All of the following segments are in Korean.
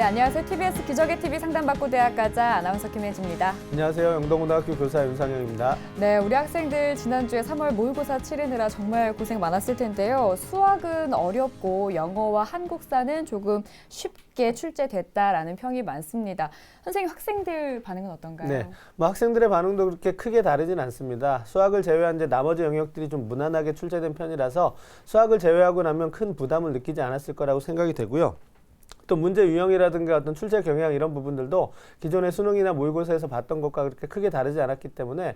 네, 안녕하세요. TBS 기적의 TV 상담받고 대학가자 아나운서 김혜지입니다. 안녕하세요. 영동고등학교 교사 윤상영입니다. 네, 우리 학생들 지난주에 3월 모의고사 치르느라 정말 고생 많았을 텐데요. 수학은 어렵고 영어와 한국사는 조금 쉽게 출제됐다라는 평이 많습니다. 선생님, 학생들 반응은 어떤가요? 네, 학생들의 반응도 그렇게 크게 다르진 않습니다. 수학을 제외한 이제 나머지 영역들이 좀 무난하게 출제된 편이라서 수학을 제외하고 나면 큰 부담을 느끼지 않았을 거라고 생각이 되고요. 또 문제 유형이라든가 어떤 출제 경향 이런 부분들도 기존의 수능이나 모의고사에서 봤던 것과 그렇게 크게 다르지 않았기 때문에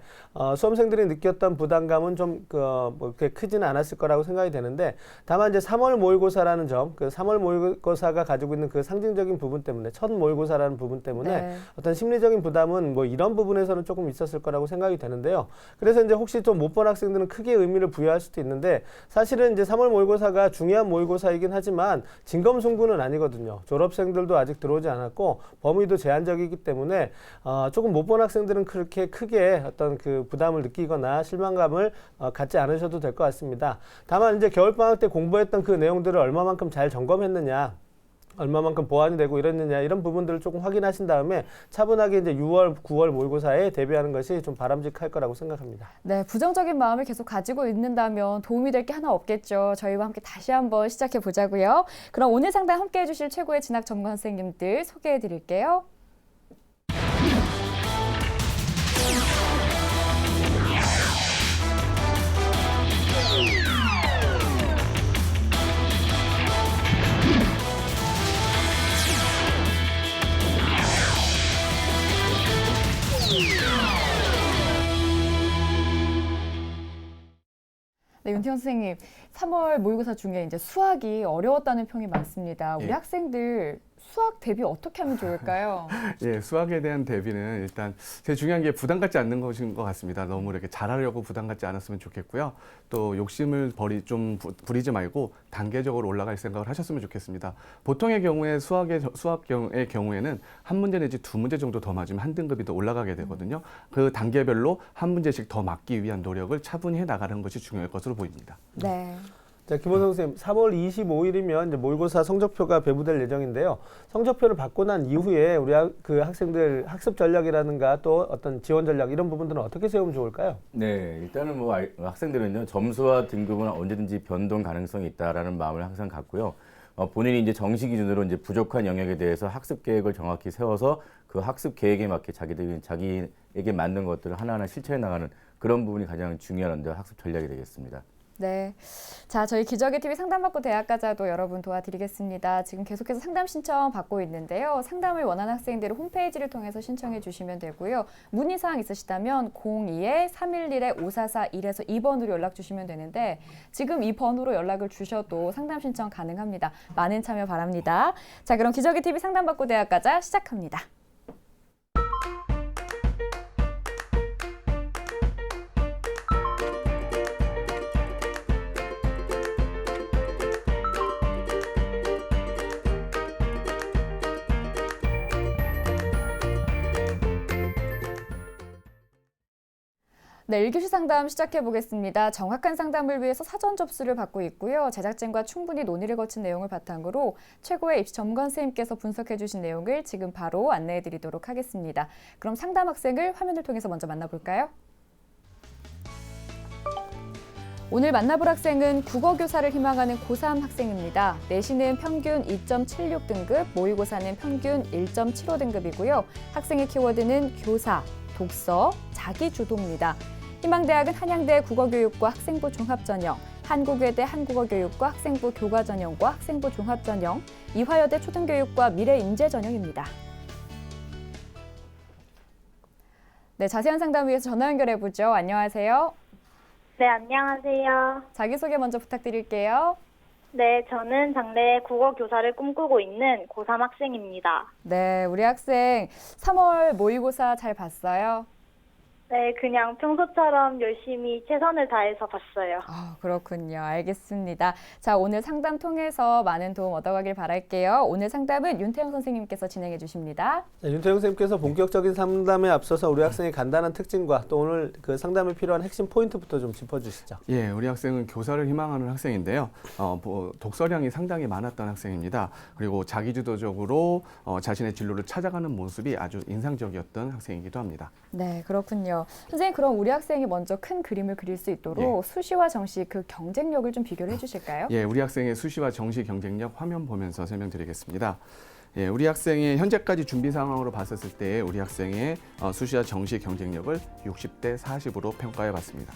수험생들이 느꼈던 부담감은 좀 그렇게 크지는 않았을 거라고 생각이 되는데, 다만 이제 3월 모의고사라는 점, 그 3월 모의고사가 가지고 있는 그 상징적인 부분 때문에, 첫 모의고사라는 부분 때문에 네. 어떤 심리적인 부담은 뭐 이런 부분에서는 조금 있었을 거라고 생각이 되는데요. 그래서 이제 혹시 좀 못 본 학생들은 크게 의미를 부여할 수도 있는데, 사실은 이제 3월 모의고사가 중요한 모의고사이긴 하지만 진검승부는 아니거든요. 졸업생들도 아직 들어오지 않았고 범위도 제한적이기 때문에 조금 못 본 학생들은 그렇게 크게 어떤 그 부담을 느끼거나 실망감을 갖지 않으셔도 될 것 같습니다. 다만 이제 겨울방학 때 공부했던 그 내용들을 얼마만큼 잘 점검했느냐, 얼마만큼 보완이 되고 이랬느냐, 이런 부분들을 조금 확인하신 다음에 차분하게 이제 6월, 9월 모의고사에 대비하는 것이 좀 바람직할 거라고 생각합니다. 네, 부정적인 마음을 계속 가지고 있는다면 도움이 될 게 하나 없겠죠. 저희와 함께 다시 한번 시작해 보자고요. 그럼 오늘 상담 함께 해주실 최고의 진학 전문 선생님들 소개해 드릴게요. 네, 윤태현 선생님, 3월 모의고사 중에 이제 수학이 어려웠다는 평이 많습니다. 우리 예. 학생들 수학 대비 어떻게 하면 좋을까요? 예, 수학에 대한 대비는 일단 제일 중요한 게 부담 갖지 않는 것인 것 같습니다. 너무 이렇게 잘하려고 부담 갖지 않았으면 좋겠고요. 또 욕심을 부리지 말고 단계적으로 올라갈 생각을 하셨으면 좋겠습니다. 보통의 경우에 수학의 경우에는 한 문제 내지 두 문제 정도 더 맞으면 한 등급이 더 올라가게 되거든요. 그 단계별로 한 문제씩 더 맞기 위한 노력을 차분히 해 나가는 것이 중요할 것으로 보입니다. 네. 자, 김호성 선생님, 3월 25일이면 이제 모의고사 성적표가 배부될 예정인데요. 성적표를 받고 난 이후에 우리 그 학생들 학습 전략이라든가 또 어떤 지원 전략 이런 부분들은 어떻게 세우면 좋을까요? 네, 일단은 뭐 학생들은요, 점수와 등급은 언제든지 변동 가능성이 있다라는 마음을 항상 갖고요. 본인이 이제 정시 기준으로 이제 부족한 영역에 대해서 학습 계획을 정확히 세워서 그 학습 계획에 맞게 자기에게 맞는 것들을 하나하나 실천해 나가는 그런 부분이 가장 중요한 학습 전략이 되겠습니다. 네. 자, 저희 기적의 TV 상담받고 대학가자도 여러분 도와드리겠습니다. 지금 계속해서 상담 신청 받고 있는데요. 상담을 원하는 학생들은 홈페이지를 통해서 신청해 주시면 되고요. 문의사항 있으시다면 02-311-5441에서 2번으로 연락 주시면 되는데, 지금 이 번호로 연락을 주셔도 상담 신청 가능합니다. 많은 참여 바랍니다. 자, 그럼 기적의 TV 상담받고 대학가자 시작합니다. 네, 1교시 상담 시작해 보겠습니다. 정확한 상담을 위해서 사전 접수를 받고 있고요. 제작진과 충분히 논의를 거친 내용을 바탕으로 최고의 입시 전문가 선생님께서 분석해 주신 내용을 지금 바로 안내해 드리도록 하겠습니다. 그럼 상담 학생을 화면을 통해서 먼저 만나볼까요? 오늘 만나볼 학생은 국어교사를 희망하는 고3 학생입니다. 내신은 평균 2.76등급, 모의고사는 평균 1.75등급이고요. 학생의 키워드는 교사, 독서, 자기주도입니다. 희망대학은 한양대 국어교육과 학생부 종합전형, 한국외대 한국어교육과 학생부 교과전형과 학생부 종합전형, 이화여대 초등교육과 미래인재전형입니다. 네, 자세한 상담 위해서 전화 연결해보죠. 안녕하세요. 네, 안녕하세요. 자기소개 먼저 부탁드릴게요. 네, 저는 장래 국어 교사를 꿈꾸고 있는 고3 학생입니다. 네, 우리 학생 3월 모의고사 잘 봤어요? 네, 그냥 평소처럼 열심히 최선을 다해서 봤어요. 아, 그렇군요. 알겠습니다. 자, 오늘 상담 통해서 많은 도움 얻어가길 바랄게요. 오늘 상담은 윤태영 선생님께서 진행해 주십니다. 네, 윤태영 선생님께서 본격적인 상담에 앞서서 우리 학생의 간단한 특징과 또 오늘 그 상담에 필요한 핵심 포인트부터 좀 짚어주시죠. 예, 우리 학생은 교사를 희망하는 학생인데요. 독서량이 상당히 많았던 학생입니다. 그리고 자기주도적으로 자신의 진로를 찾아가는 모습이 아주 인상적이었던 학생이기도 합니다. 네, 그렇군요. 선생님, 그럼 우리 학생이 먼저 큰 그림을 그릴 수 있도록 수시와 정시 그 경쟁력을 좀 비교를 해주실까요? 예, 우리 학생의 수시와 정시 경쟁력 화면 보면서 설명드리겠습니다. 예, 우리 학생의 현재까지 준비 상황으로 봤었을 때 우리 학생의 수시와 정시 경쟁력을 60대 40으로 평가해 봤습니다.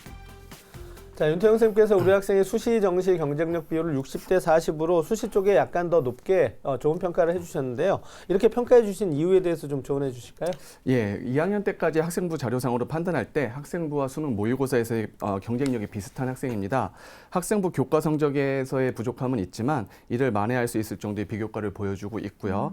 자, 윤태영 선생님께서 우리 학생의 수시 정시 경쟁력 비율을 60대 40으로 수시 쪽에 약간 더 높게 좋은 평가를 해주셨는데요. 이렇게 평가해 주신 이유에 대해서 좀 조언해 주실까요? 예, 2학년 때까지 학생부 자료상으로 판단할 때 학생부와 수능 모의고사에서의 경쟁력이 비슷한 학생입니다. 학생부 교과 성적에서의 부족함은 있지만 이를 만회할 수 있을 정도의 비교과를 보여주고 있고요.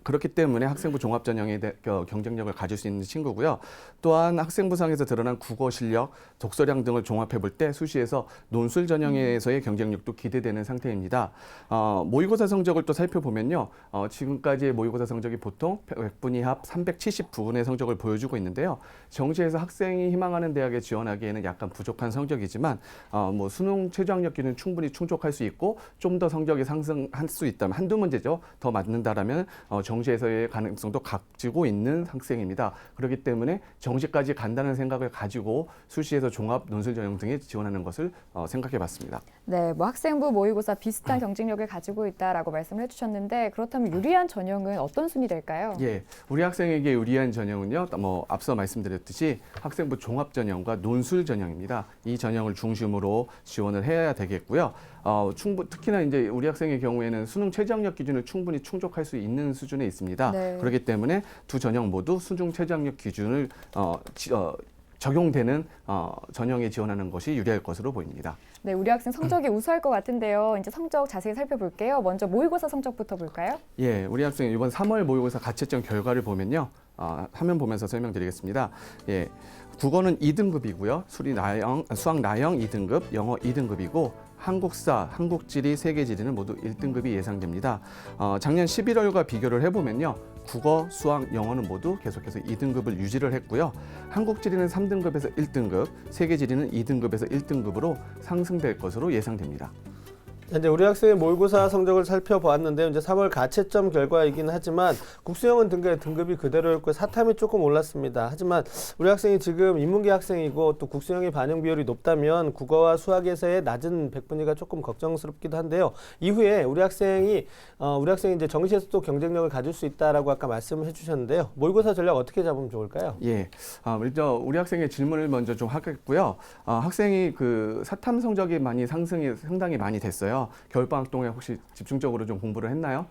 그렇기 때문에 학생부 종합전형의 경쟁력을 가질 수 있는 친구고요. 또한 학생부상에서 드러난 국어 실력, 독서량 등을 종합해 볼 때 수시에서 논술 전형에서의 경쟁력도 기대되는 상태입니다. 모의고사 성적을 또 살펴보면요. 지금까지의 모의고사 성적이 보통 100분위 합 379분의 성적을 보여주고 있는데요. 정시에서 학생이 희망하는 대학에 지원하기에는 약간 부족한 성적이지만 수능 최저학력 기준은 충분히 충족할 수 있고 좀 더 성적이 상승할 수 있다면 한두 문제죠. 더 맞는다라면 정시에서의 가능성도 가지고 있는 학생입니다. 그렇기 때문에 정시까지 간다는 생각을 가지고 수시에서 종합 논술 전형 등에 지원하는 것을 생각해 봤습니다. 네, 뭐 학생부 모의고사 비슷한 경쟁력을 가지고 있다라고 말씀을 해주셨는데 그렇다면 유리한 전형은 어떤 순위 될까요? 예, 우리 학생에게 유리한 전형은요. 앞서 말씀드렸듯이 학생부 종합 전형과 논술 전형입니다. 이 전형을 중심으로 지원을 해야 되겠고요. 특히나 이제 우리 학생의 경우에는 수능 최저학력 기준을 충분히 충족할 수 있는 수준에 있습니다. 네. 그렇기 때문에 두 전형 모두 수능 최저학력 기준을 적용되는 전형에 지원하는 것이 유리할 것으로 보입니다. 네, 우리 학생 성적이 우수할 것 같은데요. 이제 성적 자세히 살펴볼게요. 먼저 모의고사 성적부터 볼까요? 예, 우리 학생 이번 3월 모의고사 가채점 결과를 보면요. 화면 보면서 설명드리겠습니다. 예, 국어는 2등급이고요. 수학 나영 2등급, 영어 2등급이고 한국사, 한국지리, 세계지리는 모두 1등급이 예상됩니다. 작년 11월과 비교를 해보면요. 국어, 수학, 영어는 모두 계속해서 2등급을 유지를 했고요. 한국지리는 3등급에서 1등급, 세계지리는 2등급에서 1등급으로 상승될 것으로 예상됩니다. 이제 우리 학생의 모의고사 성적을 살펴보았는데요. 이제 3월 가채점 결과이긴 하지만 국수형은 등급이 그대로였고 사탐이 조금 올랐습니다. 하지만 우리 학생이 지금 인문계 학생이고 또 국수형의 반영 비율이 높다면 국어와 수학에서의 낮은 백분위가 조금 걱정스럽기도 한데요. 이후에 우리 학생이 이제 정시에서도 경쟁력을 가질 수 있다라고 아까 말씀을 해주셨는데요. 모의고사 전략 어떻게 잡으면 좋을까요? 예, 먼저 우리 학생의 질문을 먼저 좀 하겠고요. 학생이 그 사탐 성적이 상승이 상당히 많이 됐어요. 겨울방학 동안 혹시 집중적으로 좀 공부를 했나요?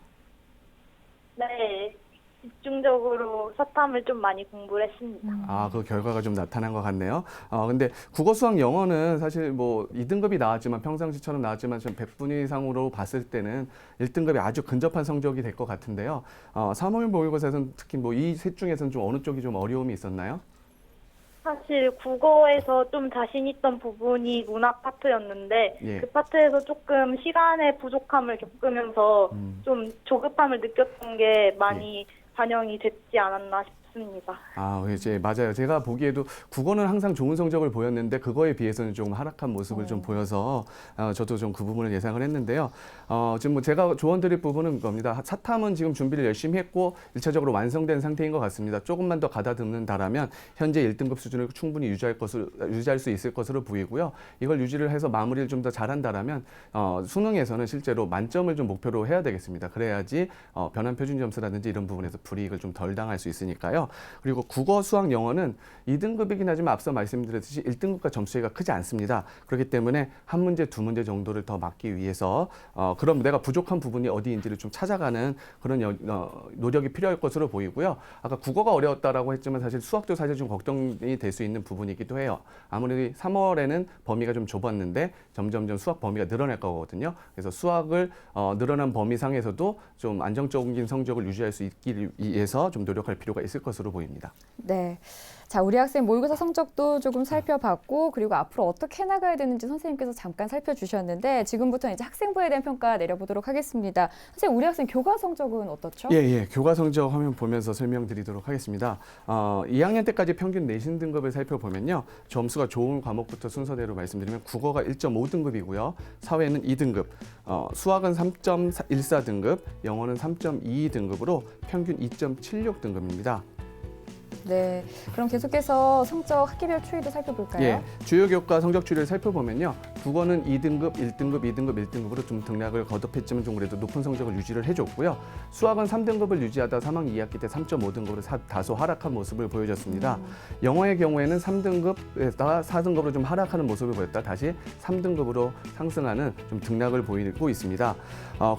네, 집중적으로 사탐을 좀 많이 공부를 했습니다. 그 결과가 좀 나타난 것 같네요. 근데 국어, 수학, 영어는 사실 뭐 2등급이 나왔지만 평상시처럼 나왔지만 좀 100분 이상으로 봤을 때는 1등급이 아주 근접한 성적이 될 것 같은데요. 3월 모의고사에서는 특히 뭐 이 셋 중에서는 좀 어느 쪽이 좀 어려움이 있었나요? 사실 국어에서 좀 자신 있던 부분이 문학 파트였는데 예. 그 파트에서 조금 시간의 부족함을 겪으면서 좀 조급함을 느꼈던 게 많이 반영이 됐지 않았나 싶습니다. 이제 맞아요. 제가 보기에도 국어는 항상 좋은 성적을 보였는데 그거에 비해서는 조금 하락한 모습을 좀 보여서 저도 좀 그 부분을 예상을 했는데요. 지금 뭐 제가 조언드릴 부분은 겁니다. 사탐은 지금 준비를 열심히 했고 1차적으로 완성된 상태인 것 같습니다. 조금만 더 가다듬는다라면 현재 1등급 수준을 충분히 유지할 수 있을 것으로 보이고요. 이걸 유지를 해서 마무리를 좀 더 잘한다라면 수능에서는 실제로 만점을 좀 목표로 해야 되겠습니다. 그래야지 변환 표준 점수라든지 이런 부분에서 불이익을 좀 덜 당할 수 있으니까요. 그리고 국어, 수학, 영어는 2등급이긴 하지만 앞서 말씀드렸듯이 1등급과 점수 차이가 크지 않습니다. 그렇기 때문에 한 문제, 두 문제 정도를 더 맞기 위해서 그럼 내가 부족한 부분이 어디인지를 좀 찾아가는 그런 노력이 필요할 것으로 보이고요. 아까 국어가 어려웠다라고 했지만 사실 수학도 사실 좀 걱정이 될 수 있는 부분이기도 해요. 아무래도 3월에는 범위가 좀 좁았는데 점점점 수학 범위가 늘어날 거거든요. 그래서 수학을 늘어난 범위 상에서도 좀 안정적인 성적을 유지할 수 있기 위해서 좀 노력할 필요가 있을 것으로 보입니다. 네. 자, 우리 학생 모의고사 성적도 조금 살펴봤고 그리고 앞으로 어떻게 해나가야 되는지 선생님께서 잠깐 살펴주셨는데 지금부터 이제 학생부에 대한 평가 내려보도록 하겠습니다. 선생님, 우리 학생 교과 성적은 어떻죠? 예. 교과 성적 화면 보면서 설명드리도록 하겠습니다. 2학년 때까지 평균 내신 등급을 살펴보면요. 점수가 좋은 과목부터 순서대로 말씀드리면 국어가 1.5등급이고요. 사회는 2등급, 수학은 3.14등급, 영어는 3.22등급으로 평균 2.76등급입니다. 네, 그럼 계속해서 성적 학기별 추이도 살펴볼까요? 예, 주요 교과 성적 추이를 살펴보면요. 국어는 2등급, 1등급, 2등급, 1등급으로 좀 등락을 거듭했지만 좀 그래도 높은 성적을 유지를 해줬고요. 수학은 3등급을 유지하다 3학년 2학기 때 3.5등급으로 다소 하락한 모습을 보여줬습니다. 영어의 경우에는 3등급에다가 4등급으로 좀 하락하는 모습을 보였다 다시 3등급으로 상승하는 좀 등락을 보이고 있습니다.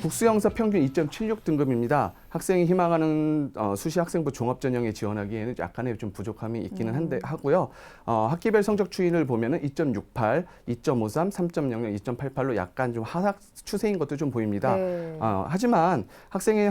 국수영사 평균 2.76등급입니다. 학생이 희망하는 수시 학생부 종합전형에 지원하기에는 약간의 좀 부족함이 있기는 하고요. 학기별 성적 추이를 보면은 2.68, 2.53, 3.00, 2.88로 약간 좀 하락 추세인 것도 좀 보입니다. 네. 하지만 학생의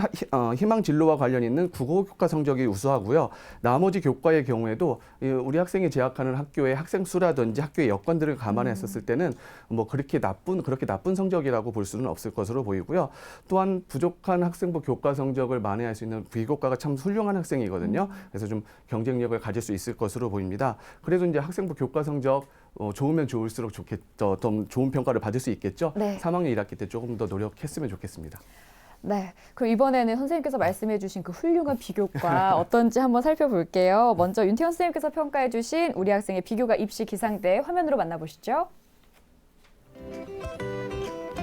희망 진로와 관련 있는 국어 교과 성적이 우수하고요. 나머지 교과의 경우에도 우리 학생이 재학하는 학교의 학생 수라든지 학교의 여건들을 감안했었을 때는 뭐 그렇게 나쁜 성적이라고 볼 수는 없을 것으로 보이고요. 또한 부족한 학생부 교과 성적을 만회할 수 있는 비교과가 참 훌륭한 학생이거든요. 그래서 좀 경쟁력을 가질 수 있을 것으로 보입니다. 그래도 이제 학생부 교과 성적 좋으면 좋을수록 좋겠죠. 좀 좋은 평가를 받을 수 있겠죠. 네. 3학년 1학기 때 조금 더 노력했으면 좋겠습니다. 네, 그럼 이번에는 선생님께서 말씀해주신 그 훌륭한 비교과 어떤지 한번 살펴볼게요. 먼저 윤태원 선생님께서 평가해주신 우리 학생의 비교과 입시 기상대 화면으로 만나보시죠.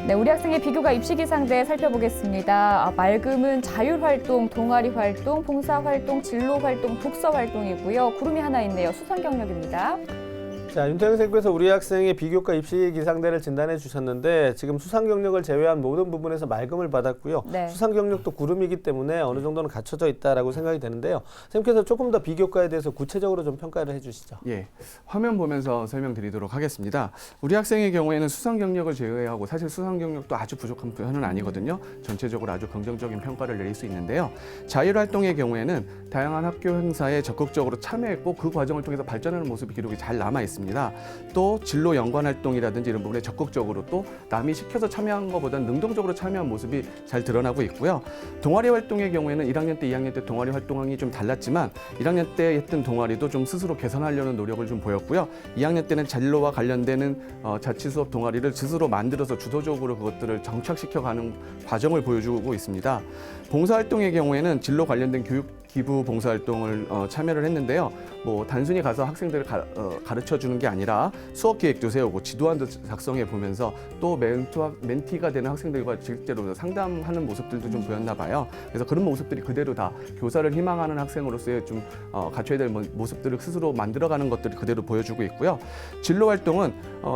네, 우리 학생의 비교과 입시 기상대 살펴보겠습니다. 맑음은 자율활동, 동아리활동, 봉사활동, 진로활동, 독서활동이고요. 구름이 하나 있네요. 수상 경력입니다. 자, 윤태영 선생님께서 우리 학생의 비교과 입시 기상대를 진단해 주셨는데 지금 수상 경력을 제외한 모든 부분에서 맑음을 받았고요. 네. 수상 경력도 구름이기 때문에 어느 정도는 갖춰져 있다라고 생각이 되는데요. 선생님께서 조금 더 비교과에 대해서 구체적으로 좀 평가를 해주시죠. 예, 화면 보면서 설명드리도록 하겠습니다. 우리 학생의 경우에는 수상 경력을 제외하고 사실 수상 경력도 아주 부족한 편은 아니거든요. 전체적으로 아주 긍정적인 평가를 내릴 수 있는데요. 자율활동의 경우에는 다양한 학교 행사에 적극적으로 참여했고 그 과정을 통해서 발전하는 모습이 기록이 잘 남아 있습니다. 또 진로 연관 활동이라든지 이런 부분에 적극적으로 또 남이 시켜서 참여한 것보다는 능동적으로 참여한 모습이 잘 드러나고 있고요. 동아리 활동의 경우에는 1학년 때, 2학년 때 동아리 활동이 좀 달랐지만 1학년 때 했던 동아리도 좀 스스로 개선하려는 노력을 좀 보였고요. 2학년 때는 진로와 관련되는 자치 수업 동아리를 스스로 만들어서 주도적으로 그것들을 정착시켜가는 과정을 보여주고 있습니다. 봉사활동의 경우에는 진로 관련된 교육 기부 봉사활동을 참여를 했는데요. 뭐 단순히 가서 학생들을 가르쳐 주는 게 아니라 수업 계획도 세우고 지도안도 작성해 보면서 또 멘티가 되는 학생들과 실제로 상담하는 모습들도 좀 보였나 봐요. 그래서 그런 모습들이 그대로 다 교사를 희망하는 학생으로서의 좀 갖춰야 될 모습들을 스스로 만들어가는 것들이 그대로 보여주고 있고요. 진로 활동은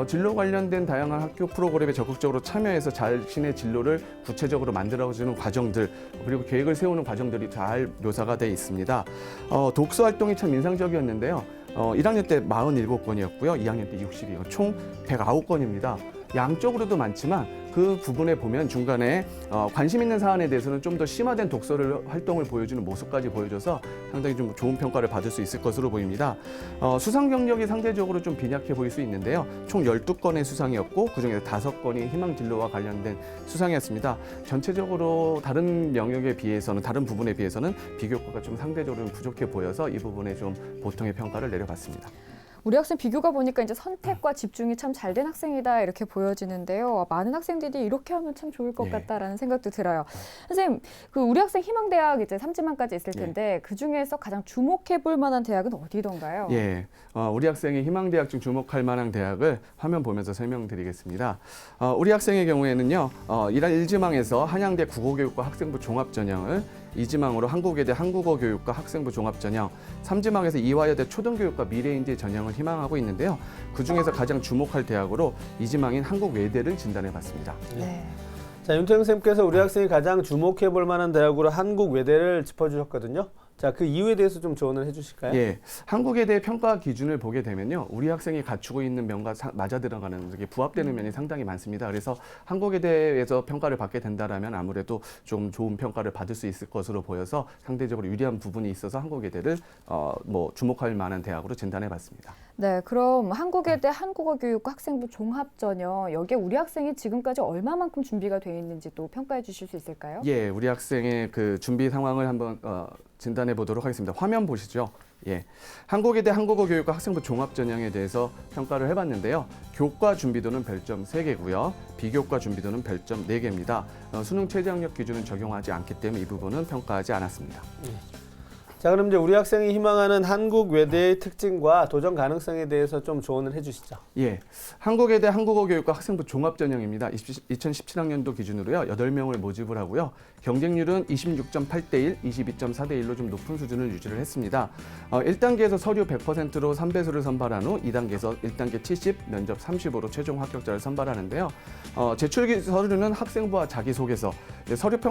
진로 관련된 다양한 학교 프로그램에 적극적으로 참여해서 자신의 진로를 구체적으로 만들어주는 과정들 그리고 계획을 세우는 과정들이 잘 묘사가 돼 있습니다. 독서 활동이 참 인상적이었는데요. 1학년 때 47건이었고요. 2학년 때 62건, 총 109건입니다. 양쪽으로도 많지만 그 부분에 보면 중간에 관심 있는 사안에 대해서는 좀 더 심화된 활동을 보여주는 모습까지 보여줘서 상당히 좀 좋은 평가를 받을 수 있을 것으로 보입니다. 수상 경력이 상대적으로 좀 빈약해 보일 수 있는데요. 총 12건의 수상이었고 그중에서 5건이 희망 진로와 관련된 수상이었습니다. 전체적으로 다른 영역에 비해서는 다른 부분에 비해서는 비교과가 좀 상대적으로 부족해 보여서 이 부분에 좀 보통의 평가를 내려봤습니다. 우리 학생 비교가 보니까 이제 선택과 집중이 참 잘 된 학생이다 이렇게 보여지는데요. 많은 학생들이 이렇게 하면 참 좋을 것 같다라는 생각도 들어요. 선생님, 그 우리 학생 희망대학 이제 3지망까지 있을 텐데 그 중에서 가장 주목해볼 만한 대학은 어디던가요? 예, 우리 학생이 희망대학 중 주목할 만한 대학을 화면 보면서 설명드리겠습니다. 우리 학생의 경우에는요, 1지망에서 한양대 국어교육과 학생부 종합전형을 2지망으로 한국외대 한국어교육과 학생부 종합전형, 3지망에서 이화여대 초등교육과 미래인재 전형을 희망하고 있는데요. 그중에서 가장 주목할 대학으로 2지망인 한국외대를 진단해봤습니다. 네. 자, 윤태영 선생님께서 우리 학생이 가장 주목해 볼 만한 대학으로 한국외대를 짚어주셨거든요. 자, 그 이유에 대해서 좀 조언을 해주실까요? 예, 한국에 대해 평가 기준을 보게 되면요, 우리 학생이 갖추고 있는 면과 맞아 들어가는 게 부합되는 면이 상당히 많습니다. 그래서 한국에 대해서 평가를 받게 된다라면 아무래도 좀 좋은 평가를 받을 수 있을 것으로 보여서 상대적으로 유리한 부분이 있어서 한국외대를 뭐 주목할 만한 대학으로 진단해봤습니다. 네, 그럼 한국외대 한국어교육과 학생부 종합전형 여기에 우리 학생이 지금까지 얼마만큼 준비가 되어 있는지 또 평가해 주실 수 있을까요? 예, 우리 학생의 그 준비 상황을 한번 진단해 보도록 하겠습니다. 화면 보시죠. 예, 한국외대 한국어교육과 학생부 종합전형에 대해서 평가를 해봤는데요. 교과 준비도는 별점 3개고요. 비교과 준비도는 별점 4개입니다. 수능 최저학력 기준은 적용하지 않기 때문에 이 부분은 평가하지 않았습니다. 자, 그럼 이제 우리 학생이 희망하는 한국 외대의 특징과 도전 가능성에 대해서 좀 조언을 해주시죠. 예, 한국외대 한국어교육과 학생부 종합전형입니다. 2017학년도 기준으로요, 8명을 모집을 하고요. 경쟁률은 26.8대 1, 22.4대 1로 좀 높은 수준을 유지를 했습니다. 1단계에서 서류 100%로 3배수를 선발한 후 2단계에서 1단계 70, 면접 35로 최종 합격자를 선발하는데요. 제출 서류는 학생부와 자기소개서,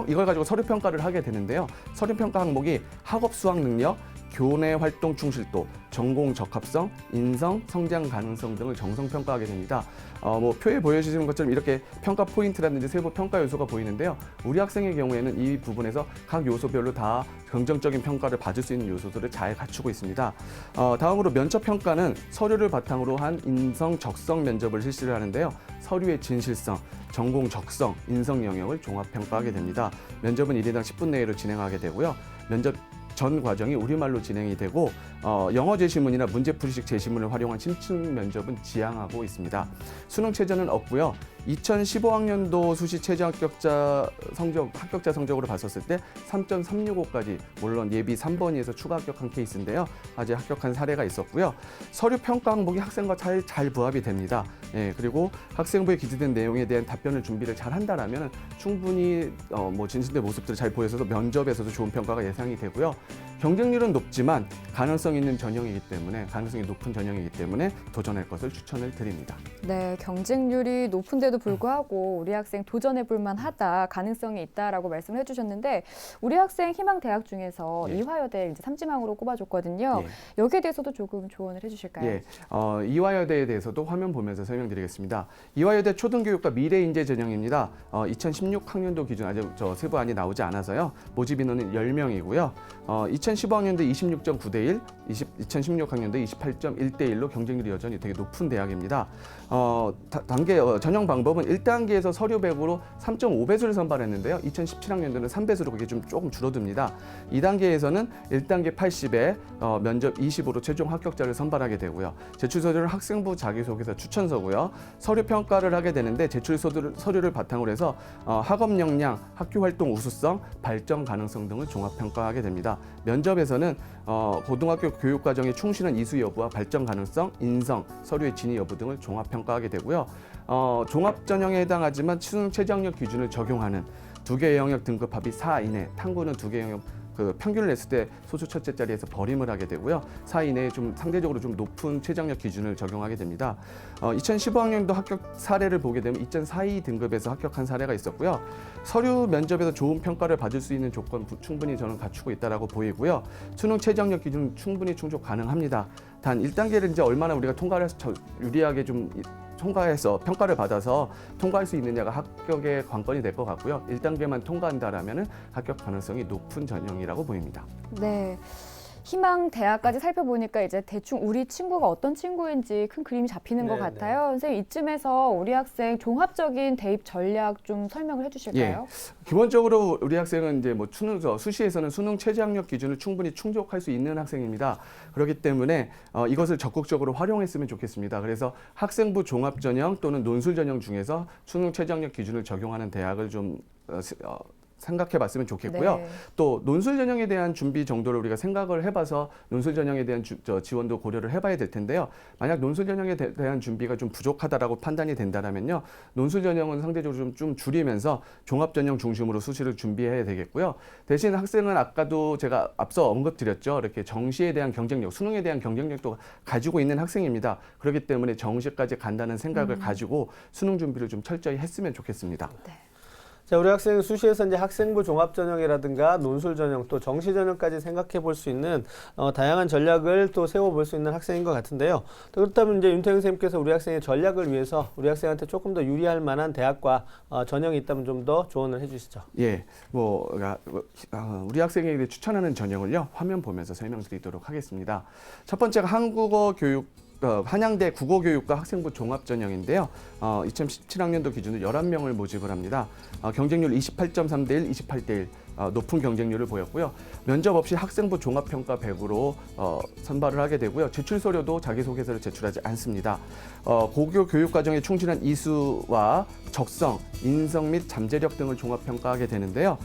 이걸 가지고 서류평가를 하게 되는데요. 서류평가 항목이 학업 수학 능력, 교내 활동 충실도, 전공 적합성, 인성, 성장 가능성 등을 정성 평가하게 됩니다. 뭐 표에 보여주시는 것처럼 이렇게 평가 포인트라든지 세부 평가 요소가 보이는데요. 우리 학생의 경우에는 이 부분에서 각 요소별로 다 긍정적인 평가를 받을 수 있는 요소들을 잘 갖추고 있습니다. 다음으로 면접 평가는 서류를 바탕으로 한 인성, 적성 면접을 실시를 하는데요. 서류의 진실성, 전공 적성, 인성 영역을 종합 평가하게 됩니다. 면접은 1인당 10분 내로 진행하게 되고요. 면접 전 과정이 우리말로 진행이 되고 영어 제시문이나 문제풀이식 제시문을 활용한 심층 면접은 지양하고 있습니다. 수능 최저는 없고요. 2015학년도 수시 최저 합격자 성적으로 봤었을 때 3.365까지 물론 예비 3번위에서 추가 합격한 케이스인데요. 아직 합격한 사례가 있었고요. 서류 평가 항목이 학생과 잘 부합이 됩니다. 예, 그리고 학생부에 기재된 내용에 대한 답변을 준비를 잘 한다라면 충분히 뭐 진실된 모습들을 잘 보여서 면접에서도 좋은 평가가 예상이 되고요. 경쟁률은 높지만 가능성 있는 전형이기 때문에 가능성이 높은 전형이기 때문에 도전할 것을 추천을 드립니다. 네, 경쟁률이 높은데도 불구하고 우리 학생 도전해 볼 만하다, 가능성이 있다라고 말씀을 해주셨는데 우리 학생 희망 대학 중에서 예. 이화여대 이제 삼지망으로 꼽아줬거든요. 예. 여기에 대해서도 조금 조언을 해주실까요? 예, 이화여대에 대해서도 화면 보면서 설명드리겠습니다. 이화여대 초등교육과 미래인재 전형입니다. 2016학년도 기준 아직 세부안이 나오지 않아서요. 모집 인원은 10명이고요. 2015학년도 26.9대 1, 2016학년도 28.1대 1로 경쟁률이 여전히 되게 높은 대학입니다. 전형 방법은 1단계에서 서류 100으로 3.5배수를 선발했는데요. 2017학년도는 3배수로 그게 좀 조금 줄어듭니다. 2단계에서는 1단계 80에 면접 25로 최종 합격자를 선발하게 되고요. 제출 서류는 학생부 자기소개서 추천서고요. 서류 평가를 하게 되는데 제출 서류를 바탕으로 해서 학업 역량, 학교 활동 우수성, 발전 가능성 등을 종합 평가하게 됩니다. 면접에서는 고등학교 교육 과정에 충실한 이수 여부와 발전 가능성, 인성, 서류의 진위 여부 등을 종합 평가하게 되고요. 종합 전형에 해당하지만 수능 최저학력 기준을 적용하는 2개 영역 등급 합이 4 이내, 탐구는 2개 영역 평균을 냈을 때 소수 첫째 자리에서 버림을 하게 되고요. 4 이내에 좀 상대적으로 좀 높은 최저학력 기준을 적용하게 됩니다. 2015학년도 합격 사례를 보게 되면 2.42 등급에서 합격한 사례가 있었고요. 서류 면접에서 좋은 평가를 받을 수 있는 조건 충분히 저는 갖추고 있다라고 보이고요. 수능 최저학력 기준 충분히 충족 가능합니다. 단 1단계를 이제 얼마나 우리가 통과를 해서 유리하게 좀 통과해서 평가를 받아서 통과할 수 있느냐가 합격의 관건이 될 것 같고요. 1단계만 통과한다라면 합격 가능성이 높은 전형이라고 보입니다. 네. 희망 대학까지 살펴보니까 이제 대충 우리 친구가 어떤 친구인지 큰 그림이 잡히는 것 같아요. 선생님, 이쯤에서 우리 학생 종합적인 대입 전략 좀 설명을 해주실까요? 예. 기본적으로 우리 학생은 이제 뭐 수시에서는 수능 최저학력 기준을 충분히 충족할 수 있는 학생입니다. 그렇기 때문에 이것을 적극적으로 활용했으면 좋겠습니다. 그래서 학생부 종합 전형 또는 논술 전형 중에서 수능 최저학력 기준을 적용하는 대학을 좀 생각해 봤으면 좋겠고요. 네. 또 논술 전형에 대한 준비 정도를 우리가 생각을 해봐서 논술 전형에 대한 지원도 고려를 해봐야 될 텐데요. 만약 논술 전형에 대한 준비가 좀 부족하다라고 판단이 된다면요. 논술 전형은 상대적으로 좀 줄이면서 종합 전형 중심으로 수시를 준비해야 되겠고요. 대신 학생은 아까도 제가 앞서 언급드렸죠. 이렇게 정시에 대한 경쟁력, 수능에 대한 경쟁력도 가지고 있는 학생입니다. 그렇기 때문에 정시까지 간다는 생각을 가지고 수능 준비를 좀 철저히 했으면 좋겠습니다. 네. 자, 우리 학생은 수시에서 이제 학생부 종합 전형이라든가 논술 전형 또 정시 전형까지 생각해 볼 수 있는 다양한 전략을 또 세워 볼 수 있는 학생인 것 같은데요. 또 그렇다면 이제 윤태영 선생님께서 우리 학생의 전략을 위해서 우리 학생한테 조금 더 유리할 만한 대학과 전형이 있다면 좀 더 조언을 해주시죠. 예, 우리 학생에게 추천하는 전형을요 화면 보면서 설명드리도록 하겠습니다. 첫 번째가 한국어 교육 한양대 국어교육과 학생부 종합전형인데요. 2017학년도 기준으로 11명을 모집을 합니다. 경쟁률 28.3대 1, 28대 1. 높은 경쟁률을 보였고요. 면접 없이 학생부 종합평가 100으로 선발을 하게 되고요. 제출 서류도 자기소개서를 제출하지 않습니다. 고교 교육과정에 충실한 이수와 적성, 인성 및 잠재력 등을 종합평가하게 되는데요.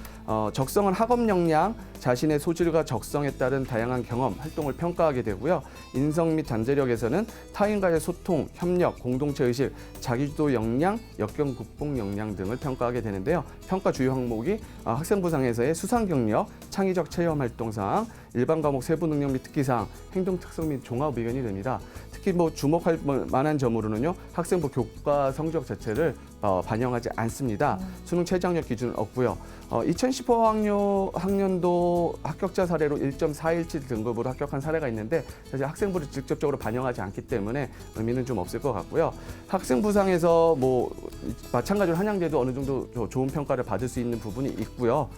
적성은 학업 역량, 자신의 소질과 적성에 따른 다양한 경험, 활동을 평가하게 되고요. 인성 및 잠재력에서는 타인과의 소통, 협력, 공동체 의식, 자기주도 역량, 역경 극복 역량 등을 평가하게 되는데요. 평가 주요 항목이 학생부상에서의 수상 경력, 창의적 체험 활동 사항, 일반 과목 세부 능력 및 특기 사항, 행동 특성 및 종합 의견이 됩니다. 특히 주목할 만한 점으로는요, 학생부 교과 성적 자체를 반영하지 않습니다. 수능 최저학력 기준은 없고요. 2015학년도 합격자 사례로 1.417 등급으로 합격한 사례가 있는데 사실 학생부를 직접적으로 반영하지 않기 때문에 의미는 좀 없을 것 같고요. 학생부상에서 마찬가지로 한양대도 어느 정도 좋은 평가를 받을 수 있는 부분이 있고요.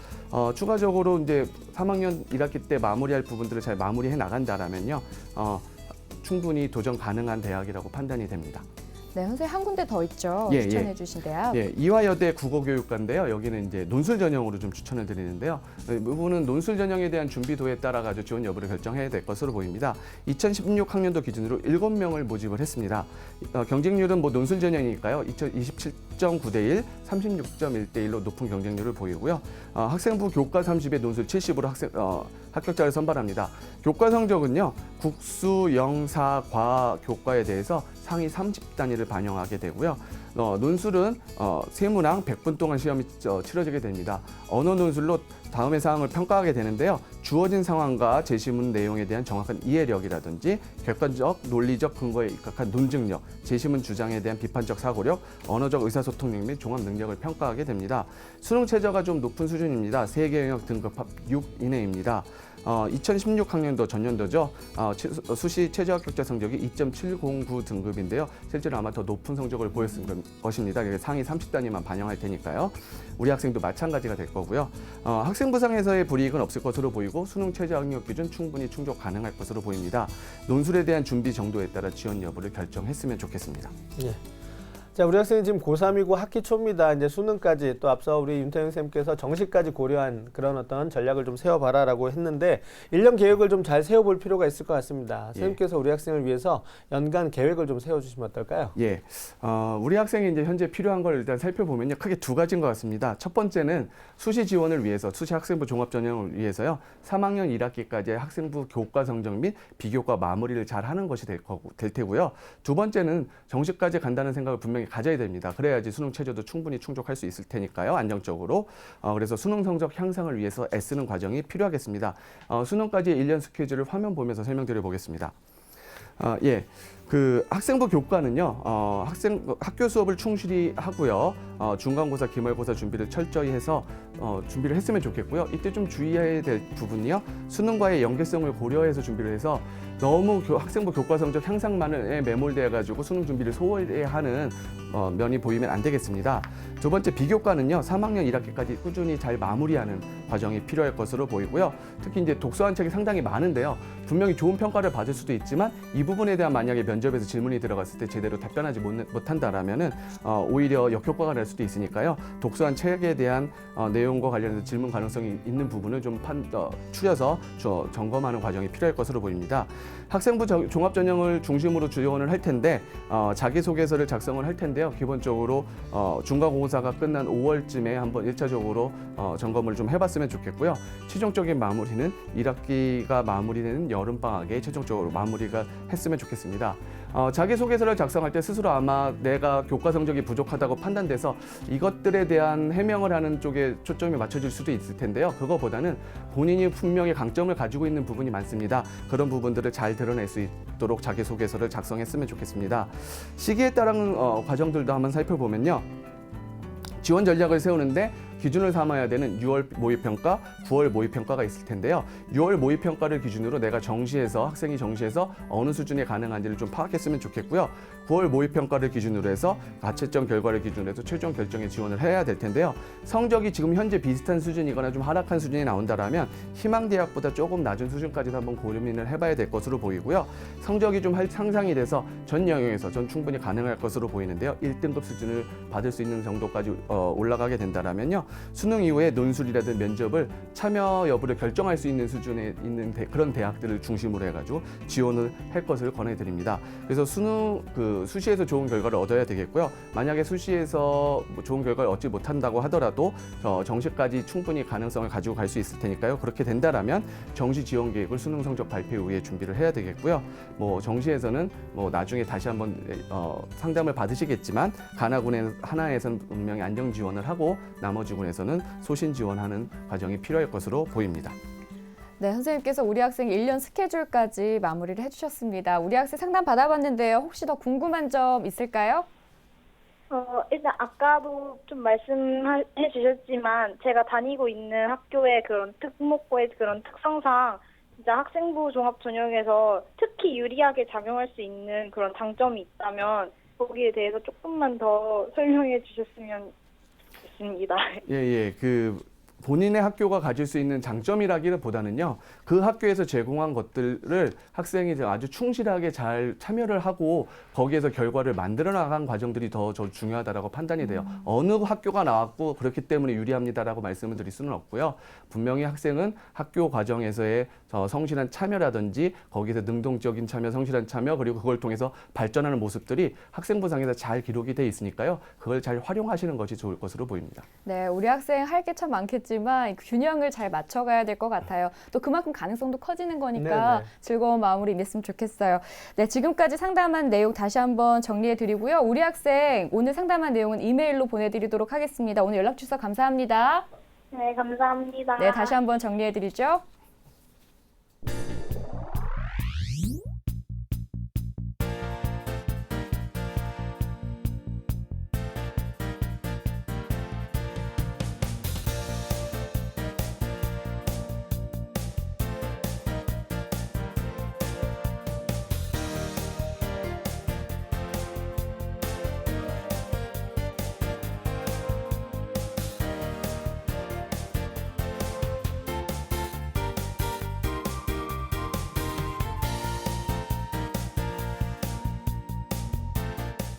추가적으로 이제 3학년 1학기 때 마무리할 부분들을 잘 마무리해 나간다라면요. 충분히 도전 가능한 대학이라고 판단이 됩니다. 네, 선생님 한 군데 더 있죠. 예, 추천해 예. 주신 대학. 예, 이화여대 국어교육과인데요. 여기는 이제 논술 전형으로 좀 추천을 드리는데요. 이 부분은 논술 전형에 대한 준비도에 따라 가지고 지원 여부를 결정해야 될 것으로 보입니다. 2016학년도 기준으로 7명을 모집을 했습니다. 경쟁률은 논술 전형이니까요. 27.9대 1, 36.1대 1로 높은 경쟁률을 보이고요. 학생부 교과 30에 논술 70으로 합격자를 선발합니다. 교과 성적은요. 국수, 영사, 과학 교과에 대해서 상위 30단위를 반영하게 되고요. 논술은 세문항 100분 동안 시험이 치러지게 됩니다. 언어 논술로 다음의 사항을 평가하게 되는데요. 주어진 상황과 제시문 내용에 대한 정확한 이해력이라든지 객관적, 논리적 근거에 입각한 논증력, 제시문 주장에 대한 비판적 사고력, 언어적 의사소통력 및 종합 능력을 평가하게 됩니다. 수능 최저가 좀 높은 수준입니다. 3개 영역 등급 합 6 이내입니다. 2016학년도 전년도죠. 수시 최저 합격자 성적이 2.709 등급인데요. 실제로 아마 더 높은 성적을 보였을 것입니다. 상위 30단위만 반영할 테니까요. 우리 학생도 마찬가지가 될 거고요. 학생부상에서의 불이익은 없을 것으로 보이고 수능 최저 학력 기준 충분히 충족 가능할 것으로 보입니다. 논술에 대한 준비 정도에 따라 지원 여부를 결정했으면 좋겠습니다. 예. 자, 우리 학생이 지금 고3이고 학기 초입니다. 이제 수능까지 또 앞서 우리 윤태영 쌤께서 정시까지 고려한 그런 어떤 전략을 좀 세워봐라라고 했는데 1년 계획을 좀 잘 세워볼 필요가 있을 것 같습니다. 예. 선생님께서 우리 학생을 위해서 연간 계획을 좀 세워주시면 어떨까요? 예, 우리 학생이 이제 현재 필요한 걸 일단 살펴보면요, 크게 두 가지인 것 같습니다. 첫 번째는 수시 지원을 위해서, 수시 학생부 종합 전형을 위해서요, 3학년 1학기까지의 학생부 교과 성적 및 비교과 마무리를 잘 하는 것이 될 테고요. 두 번째는 정시까지 간다는 생각을 분명히 가져야 됩니다. 그래야지 수능 최저도 충분히 충족할 수 있을 테니까요, 안정적으로. 그래서 수능 성적 향상을 위해서 애쓰는 과정이 필요하겠습니다. 수능까지의 1년 스케줄을 화면 보면서 설명드려 보겠습니다. 예. 학생부 교과는요, 학교 수업을 충실히 하고요, 중간고사, 기말고사 준비를 철저히 해서 준비를 했으면 좋겠고요. 이때 좀 주의해야 될 부분이요, 수능과의 연계성을 고려해서 준비를 해서 너무 학생부 교과 성적 향상만에 매몰되어가지고 수능 준비를 소홀히 하는 면이 보이면 안 되겠습니다. 두 번째, 비교과는요, 3학년 1학기까지 꾸준히 잘 마무리하는 과정이 필요할 것으로 보이고요. 특히 이제 독서한 책이 상당히 많은데요, 분명히 좋은 평가를 받을 수도 있지만 이 부분에 대한 만약에 면접에서 질문이 들어갔을 때 제대로 답변하지 못한다라면은 오히려 역효과가 날 수도 있으니까요. 독서한 책에 대한 내용과 관련해서 질문 가능성이 있는 부분을 좀 추려서 점검하는 과정이 필요할 것으로 보입니다. 학생부 종합 전형을 중심으로 지원을 할 텐데 자기소개서를 작성을 할 텐데요. 기본적으로 중간고사가 끝난 5월쯤에 한번 1차적으로 점검을 좀 해봤으면 좋겠고요. 최종적인 마무리는 1학기가 마무리되는 여름방학에 최종적으로 마무리가 했으면 좋겠습니다. 자기소개서를 작성할 때 스스로 아마 내가 교과 성적이 부족하다고 판단돼서 이것들에 대한 해명을 하는 쪽에 초점이 맞춰질 수도 있을 텐데요. 그거보다는 본인이 분명히 강점을 가지고 있는 부분이 많습니다. 그런 부분들을 잘 드러낼 수 있도록 자기소개서를 작성했으면 좋겠습니다. 시기에 따른 과정들도 한번 살펴보면요. 지원 전략을 세우는데 기준을 삼아야 되는 6월 모의평가, 9월 모의평가가 있을 텐데요. 6월 모의평가를 기준으로 내가 학생이 정시에서 어느 수준에 가능한지를 좀 파악했으면 좋겠고요. 9월 모의평가를 기준으로 해서 가채점 결과를 기준으로 해서 최종 결정에 지원을 해야 될 텐데요. 성적이 지금 현재 비슷한 수준이거나 좀 하락한 수준이 나온다라면 희망대학보다 조금 낮은 수준까지도 한번 고민을 해봐야 될 것으로 보이고요. 성적이 좀 상상이 돼서 전 영역에서 전 충분히 가능할 것으로 보이는데요. 1등급 수준을 받을 수 있는 정도까지 올라가게 된다라면요. 수능 이후에 논술이라든 면접을 참여 여부를 결정할 수 있는 수준에 있는 그런 대학들을 중심으로 해가지고 지원을 할 것을 권해드립니다. 그래서 수시에서 좋은 결과를 얻어야 되겠고요. 만약에 수시에서 좋은 결과를 얻지 못한다고 하더라도 정시까지 충분히 가능성을 가지고 갈 수 있을 테니까요. 그렇게 된다라면 정시 지원 계획을 수능 성적 발표 후에 준비를 해야 되겠고요. 정시에서는 나중에 다시 한번 상담을 받으시겠지만 하나에서는 분명히 안정 지원을 하고 나머지 군에서는 소신 지원하는 과정이 필요할 것으로 보입니다. 네, 선생님께서 우리 학생 1년 스케줄까지 마무리를 해주셨습니다. 우리 학생 상담 받아봤는데요. 혹시 더 궁금한 점 있을까요? 일단 아까도 좀 말씀해 주셨지만 제가 다니고 있는 학교의 그런 특목고의 그런 특성상 진짜 학생부 종합 전형에서 특히 유리하게 작용할 수 있는 그런 장점이 있다면 거기에 대해서 조금만 더 설명해 주셨으면 좋겠습니다. 예. 본인의 학교가 가질 수 있는 장점이라기보다는요, 그 학교에서 제공한 것들을 학생이 아주 충실하게 잘 참여를 하고 거기에서 결과를 만들어 나간 과정들이 더 중요하다라고 판단이 돼요. 어느 학교가 나왔고 그렇기 때문에 유리합니다라고 말씀을 드릴 수는 없고요. 분명히 학생은 학교 과정에서의 성실한 참여라든지 거기서 능동적인 참여, 성실한 참여, 그리고 그걸 통해서 발전하는 모습들이 학생부상에서 잘 기록이 돼 있으니까요. 그걸 잘 활용하시는 것이 좋을 것으로 보입니다. 네, 우리 학생 할 게 참 많겠지만 균형을 잘 맞춰가야 될 것 같아요. 또 그만큼 가능성도 커지는 거니까 네네. 즐거운 마무리 냈으면 좋겠어요. 네, 지금까지 상담한 내용 다시 한번 정리해 드리고요. 우리 학생 오늘 상담한 내용은 이메일로 보내드리도록 하겠습니다. 오늘 연락 주셔서 감사합니다. 네, 감사합니다. 네, 다시 한번 정리해 드리죠.